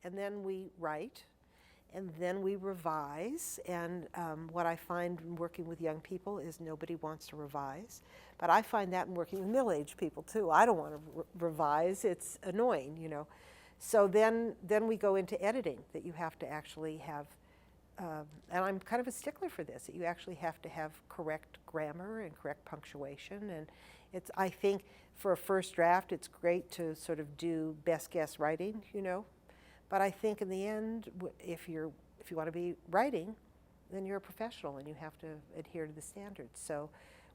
and then we write, and then we revise. And what I find in working with young people is nobody wants to revise. But I find that in working with middle-aged people too. I don't want to revise. It's annoying, you know. So then we go into editing, that you have to actually have, and I'm kind of a stickler for this, that you actually have to have correct grammar and correct punctuation. And it's, I think for a first draft, it's great to sort of do best guess writing, you know. But I think in the end, if you want to be writing, then you're a professional and you have to adhere to the standards. So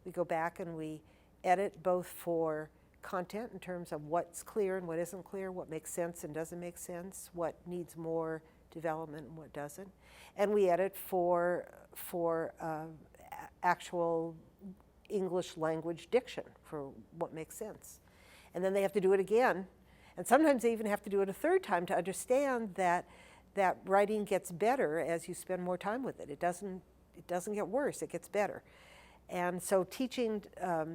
we go back and we edit both for content in terms of what's clear and what isn't clear, what makes sense and doesn't make sense, what needs more development and what doesn't. And we edit for actual English language diction, for what makes sense. And then they have to do it again. And sometimes they even have to do it a third time to understand that writing gets better as you spend more time with it. It doesn't get worse, it gets better. And so teaching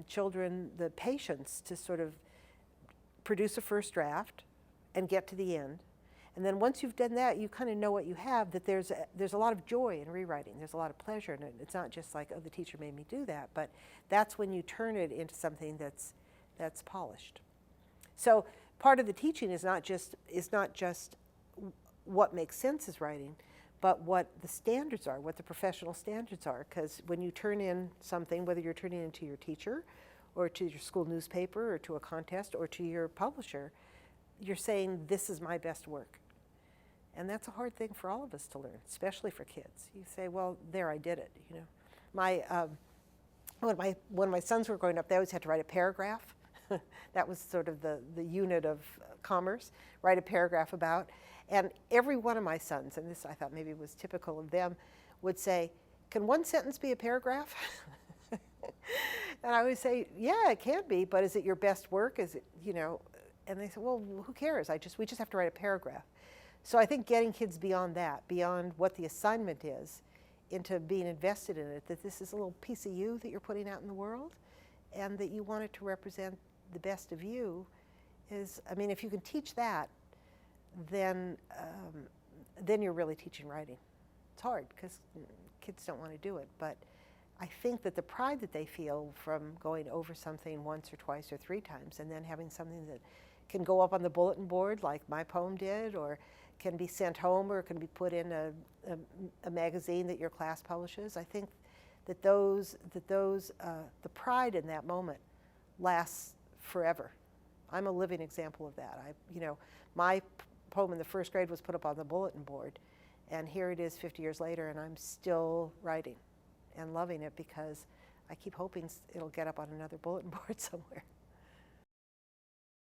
children the patience to sort of produce a first draft and get to the end. And then once you've done that, you kind of know what you have, that there's a lot of joy in rewriting. There's a lot of pleasure in it. It's not just like, oh, the teacher made me do that, but that's when you turn it into something that's polished. So part of the teaching is not just what makes sense as writing, but what the standards are, what the professional standards are. Because when you turn in something, whether you're turning it to your teacher or to your school newspaper or to a contest or to your publisher, you're saying, this is my best work. And that's a hard thing for all of us to learn, especially for kids. You say, well, there, I did it. You know, when my sons were growing up, they always had to write a paragraph. That was sort of the unit of commerce, write a paragraph about. And every one of my sons, and this I thought maybe was typical of them, would say, can one sentence be a paragraph? And I would say, yeah, it can be, but is it your best work? Is it, you know? And they said, well, who cares? We just have to write a paragraph. So I think getting kids beyond that, beyond what the assignment is, into being invested in it, that this is a little piece of you that you're putting out in the world, and that you want it to represent the best of you, is, I mean, if you can teach that, then you're really teaching writing. It's hard because kids don't want to do it, but I think that the pride that they feel from going over something once or twice or three times and then having something that can go up on the bulletin board like my poem did, or can be sent home, or can be put in a magazine that your class publishes, I think that the pride in that moment lasts forever. I'm a living example of that. My poem in the first grade was put up on the bulletin board, and here it is 50 years later, and I'm still writing and loving it because I keep hoping it'll get up on another bulletin board somewhere.